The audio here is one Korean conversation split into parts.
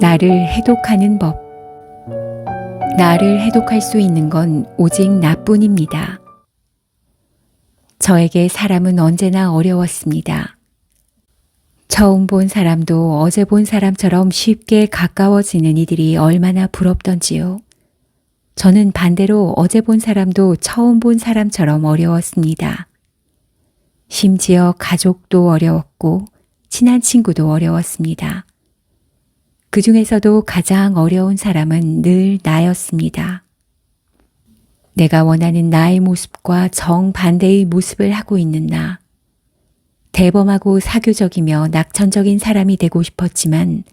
나를 해독하는 법. 나를 해독할 수 있는 건 오직 나뿐입니다. 저에게 사람은 언제나 어려웠습니다. 처음 본 사람도 어제 본 사람처럼 쉽게 가까워지는 이들이 얼마나 부럽던지요. 저는 반대로 어제 본 사람도 처음 본 사람처럼 어려웠습니다. 심지어 가족도 어려웠고 친한 친구도 어려웠습니다. 그 중에서도 가장 어려운 사람은 늘 나였습니다. 내가 원하는 나의 모습과 정반대의 모습을 하고 있는 나. 대범하고 사교적이며 낙천적인 사람이 되고 싶었지만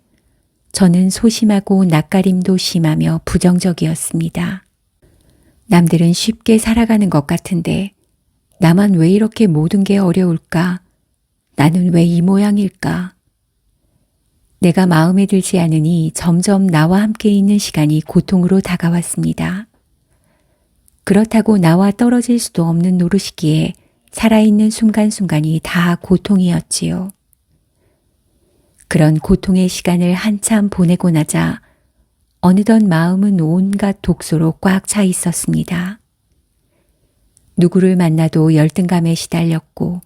저는 소심하고 낯가림도 심하며 부정적이었습니다. 남들은 쉽게 살아가는 것 같은데 나만 왜 이렇게 모든 게 어려울까? 나는 왜 이 모양일까? 내가 마음에 들지 않으니 점점 나와 함께 있는 시간이 고통으로 다가왔습니다. 그렇다고 나와 떨어질 수도 없는 노릇이기에 살아있는 순간순간이 다 고통이었지요. 그런 고통의 시간을 한참 보내고 나자 어느덧 마음은 온갖 독소로 꽉 차 있었습니다. 누구를 만나도 열등감에 시달렸고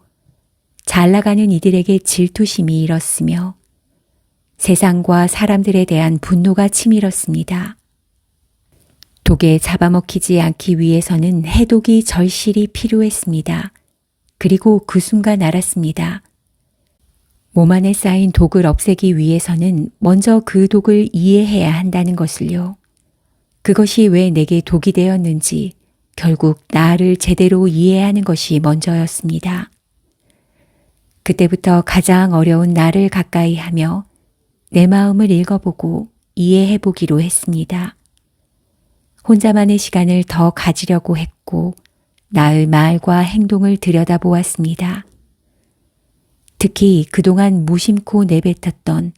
잘 나가는 이들에게 질투심이 일었으며 세상과 사람들에 대한 분노가 치밀었습니다. 독에 잡아먹히지 않기 위해서는 해독이 절실히 필요했습니다. 그리고 그 순간 알았습니다. 몸 안에 쌓인 독을 없애기 위해서는 먼저 그 독을 이해해야 한다는 것을요. 그것이 왜 내게 독이 되었는지 결국 나를 제대로 이해하는 것이 먼저였습니다. 그때부터 가장 어려운 나를 가까이 하며 내 마음을 읽어보고 이해해보기로 했습니다. 혼자만의 시간을 더 가지려고 했고 나의 말과 행동을 들여다보았습니다. 특히 그동안 무심코 내뱉었던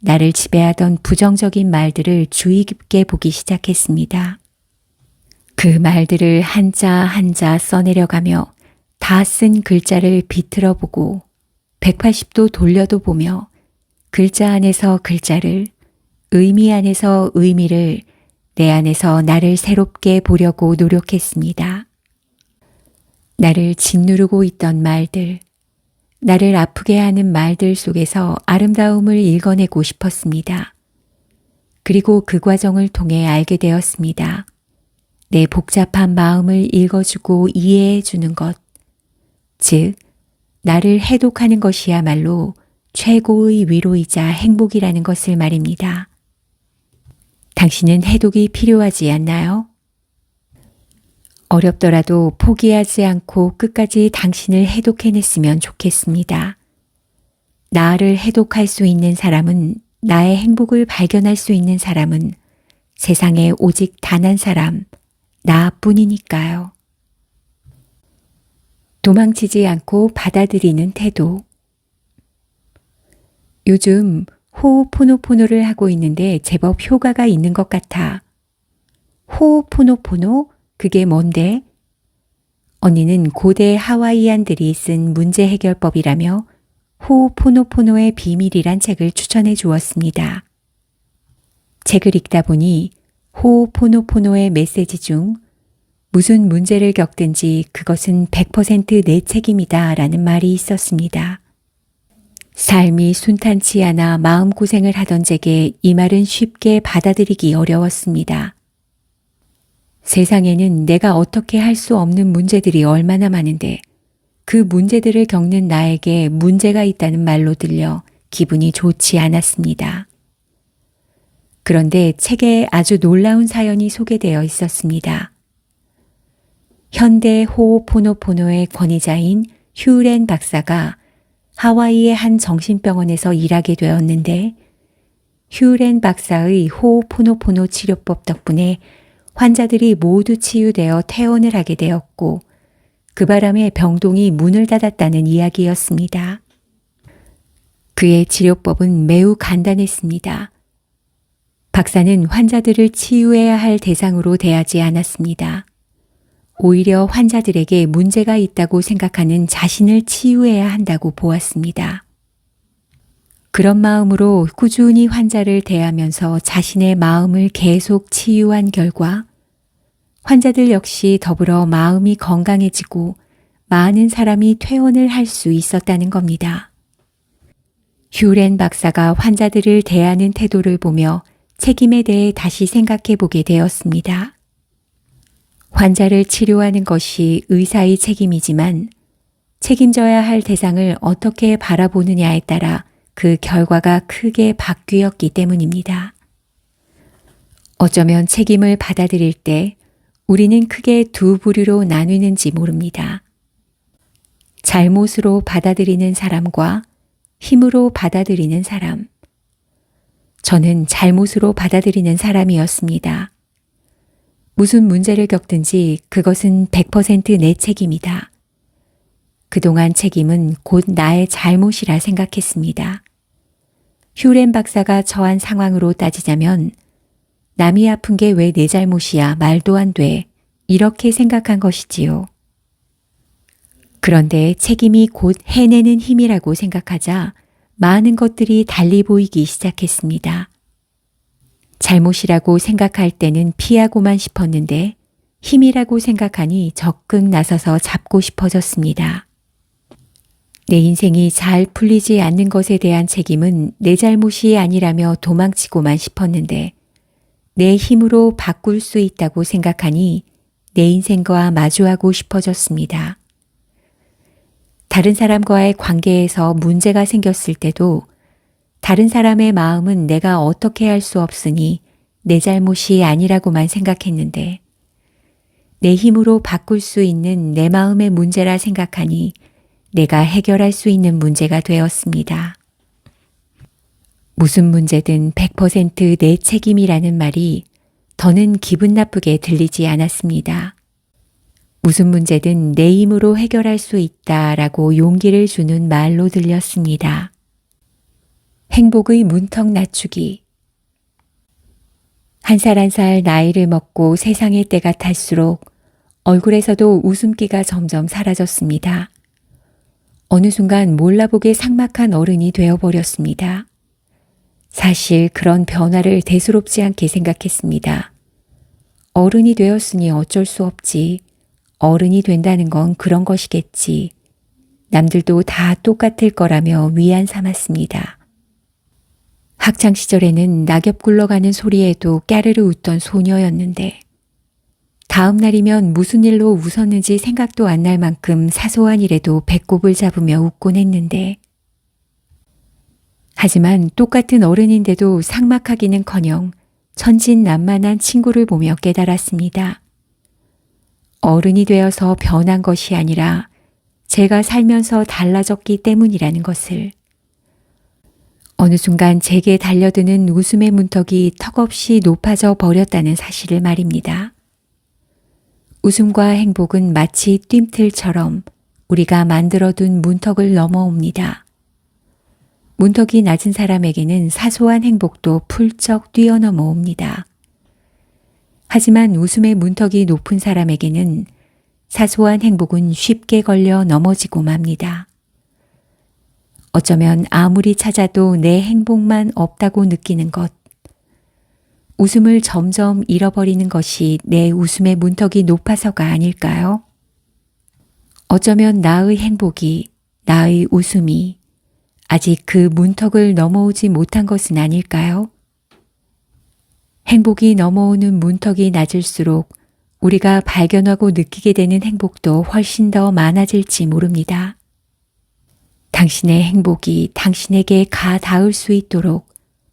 나를 지배하던 부정적인 말들을 주의 깊게 보기 시작했습니다. 그 말들을 한자 한자 써내려가며 다 쓴 글자를 비틀어 보고 180도 돌려도 보며 글자 안에서 글자를, 의미 안에서 의미를, 내 안에서 나를 새롭게 보려고 노력했습니다. 나를 짓누르고 있던 말들, 나를 아프게 하는 말들 속에서 아름다움을 읽어내고 싶었습니다. 그리고 그 과정을 통해 알게 되었습니다. 내 복잡한 마음을 읽어주고 이해해주는 것, 즉 나를 해독하는 것이야말로 최고의 위로이자 행복이라는 것을 말입니다. 당신은 해독이 필요하지 않나요? 어렵더라도 포기하지 않고 끝까지 당신을 해독해냈으면 좋겠습니다. 나를 해독할 수 있는 사람은, 나의 행복을 발견할 수 있는 사람은 세상에 오직 단 한 사람, 나뿐이니까요. 도망치지 않고 받아들이는 태도. 요즘 호호포노포노를 하고 있는데 제법 효과가 있는 것 같아. 호호포노포노? 그게 뭔데? 언니는 고대 하와이안들이 쓴 문제 해결법이라며 호호포노포노의 비밀이란 책을 추천해 주었습니다. 책을 읽다 보니 호호포노포노의 메시지 중 무슨 문제를 겪든지 그것은 100% 내 책임이다 라는 말이 있었습니다. 삶이 순탄치 않아 마음고생을 하던 제게 이 말은 쉽게 받아들이기 어려웠습니다. 세상에는 내가 어떻게 할 수 없는 문제들이 얼마나 많은데 그 문제들을 겪는 나에게 문제가 있다는 말로 들려 기분이 좋지 않았습니다. 그런데 책에 아주 놀라운 사연이 소개되어 있었습니다. 현대 호호포노포노의 권위자인 휴렌 박사가 하와이의 한 정신병원에서 일하게 되었는데 휴렌 박사의 호호포노포노 치료법 덕분에 환자들이 모두 치유되어 퇴원을 하게 되었고 그 바람에 병동이 문을 닫았다는 이야기였습니다. 그의 치료법은 매우 간단했습니다. 박사는 환자들을 치유해야 할 대상으로 대하지 않았습니다. 오히려 환자들에게 문제가 있다고 생각하는 자신을 치유해야 한다고 보았습니다. 그런 마음으로 꾸준히 환자를 대하면서 자신의 마음을 계속 치유한 결과 환자들 역시 더불어 마음이 건강해지고 많은 사람이 퇴원을 할 수 있었다는 겁니다. 휴렌 박사가 환자들을 대하는 태도를 보며 책임에 대해 다시 생각해 보게 되었습니다. 환자를 치료하는 것이 의사의 책임이지만 책임져야 할 대상을 어떻게 바라보느냐에 따라 그 결과가 크게 바뀌었기 때문입니다. 어쩌면 책임을 받아들일 때 우리는 크게 두 부류로 나뉘는지 모릅니다. 잘못으로 받아들이는 사람과 힘으로 받아들이는 사람. 저는 잘못으로 받아들이는 사람이었습니다. 무슨 문제를 겪든지 그것은 100% 내 책임이다. 그동안 책임은 곧 나의 잘못이라 생각했습니다. 휴렌 박사가 처한 상황으로 따지자면 남이 아픈 게 왜 내 잘못이야 말도 안 돼 이렇게 생각한 것이지요. 그런데 책임이 곧 해내는 힘이라고 생각하자 많은 것들이 달리 보이기 시작했습니다. 잘못이라고 생각할 때는 피하고만 싶었는데 힘이라고 생각하니 적극 나서서 잡고 싶어졌습니다. 내 인생이 잘 풀리지 않는 것에 대한 책임은 내 잘못이 아니라며 도망치고만 싶었는데 내 힘으로 바꿀 수 있다고 생각하니 내 인생과 마주하고 싶어졌습니다. 다른 사람과의 관계에서 문제가 생겼을 때도 다른 사람의 마음은 내가 어떻게 할 수 없으니 내 잘못이 아니라고만 생각했는데 내 힘으로 바꿀 수 있는 내 마음의 문제라 생각하니 내가 해결할 수 있는 문제가 되었습니다. 무슨 문제든 100% 내 책임이라는 말이 더는 기분 나쁘게 들리지 않았습니다. 무슨 문제든 내 힘으로 해결할 수 있다라고 용기를 주는 말로 들렸습니다. 행복의 문턱 낮추기. 한 살 한 살 나이를 먹고 세상의 때가 탈수록 얼굴에서도 웃음기가 점점 사라졌습니다. 어느 순간 몰라보게 삭막한 어른이 되어버렸습니다. 사실 그런 변화를 대수롭지 않게 생각했습니다. 어른이 되었으니 어쩔 수 없지. 어른이 된다는 건 그런 것이겠지. 남들도 다 똑같을 거라며 위안 삼았습니다. 학창시절에는 낙엽 굴러가는 소리에도 깨르르 웃던 소녀였는데 다음 날이면 무슨 일로 웃었는지 생각도 안 날 만큼 사소한 일에도 배꼽을 잡으며 웃곤 했는데 하지만 똑같은 어른인데도 삭막하기는커녕 천진난만한 친구를 보며 깨달았습니다. 어른이 되어서 변한 것이 아니라 제가 살면서 달라졌기 때문이라는 것을. 어느 순간 제게 달려드는 웃음의 문턱이 턱없이 높아져 버렸다는 사실을 말입니다. 웃음과 행복은 마치 뜀틀처럼 우리가 만들어둔 문턱을 넘어옵니다. 문턱이 낮은 사람에게는 사소한 행복도 훌쩍 뛰어넘어옵니다. 하지만 웃음의 문턱이 높은 사람에게는 사소한 행복은 쉽게 걸려 넘어지고 맙니다. 어쩌면 아무리 찾아도 내 행복만 없다고 느끼는 것, 웃음을 점점 잃어버리는 것이 내 웃음의 문턱이 높아서가 아닐까요? 어쩌면 나의 행복이, 나의 웃음이 아직 그 문턱을 넘어오지 못한 것은 아닐까요? 행복이 넘어오는 문턱이 낮을수록 우리가 발견하고 느끼게 되는 행복도 훨씬 더 많아질지 모릅니다. 당신의 행복이 당신에게 가 닿을 수 있도록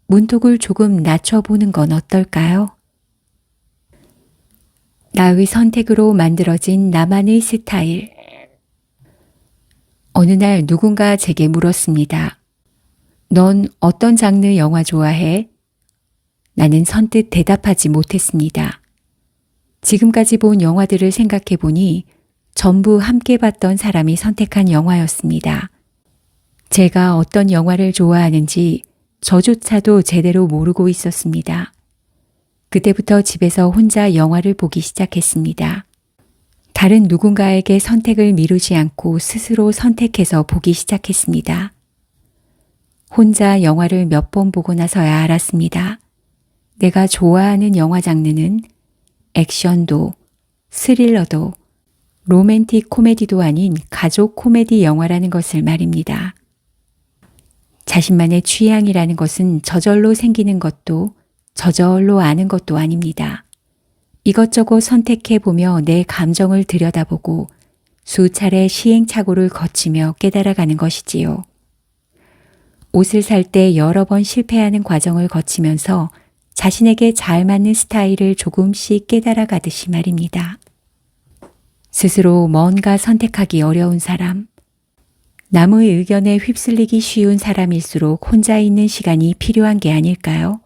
문턱을 조금 낮춰보는 건 어떨까요? 나의 선택으로 만들어진 나만의 스타일. 어느 날 누군가 제게 물었습니다. 넌 어떤 장르 영화 좋아해? 나는 선뜻 대답하지 못했습니다. 지금까지 본 영화들을 생각해 보니 전부 함께 봤던 사람이 선택한 영화였습니다. 제가 어떤 영화를 좋아하는지 저조차도 제대로 모르고 있었습니다. 그때부터 집에서 혼자 영화를 보기 시작했습니다. 다른 누군가에게 선택을 미루지 않고 스스로 선택해서 보기 시작했습니다. 혼자 영화를 몇 번 보고 나서야 알았습니다. 내가 좋아하는 영화 장르는 액션도, 스릴러도, 로맨틱 코미디도 아닌 가족 코미디 영화라는 것을 말입니다. 자신만의 취향이라는 것은 저절로 생기는 것도 저절로 아는 것도 아닙니다. 이것저것 선택해보며 내 감정을 들여다보고 수차례 시행착오를 거치며 깨달아가는 것이지요. 옷을 살 때 여러 번 실패하는 과정을 거치면서 자신에게 잘 맞는 스타일을 조금씩 깨달아가듯이 말입니다. 스스로 뭔가 선택하기 어려운 사람, 남의 의견에 휩쓸리기 쉬운 사람일수록 혼자 있는 시간이 필요한 게 아닐까요?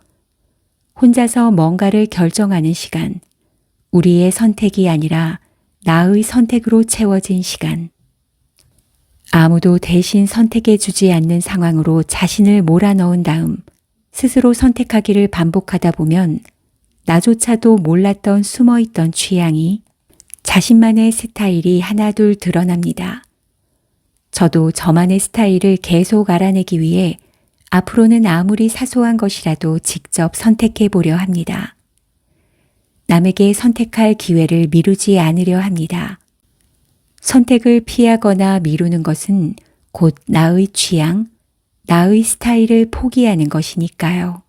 혼자서 뭔가를 결정하는 시간, 우리의 선택이 아니라 나의 선택으로 채워진 시간. 아무도 대신 선택해 주지 않는 상황으로 자신을 몰아넣은 다음 스스로 선택하기를 반복하다 보면 나조차도 몰랐던 숨어있던 취향이 자신만의 스타일이 하나둘 드러납니다. 저도 저만의 스타일을 계속 알아내기 위해 앞으로는 아무리 사소한 것이라도 직접 선택해 보려 합니다. 남에게 선택할 기회를 미루지 않으려 합니다. 선택을 피하거나 미루는 것은 곧 나의 취향, 나의 스타일을 포기하는 것이니까요.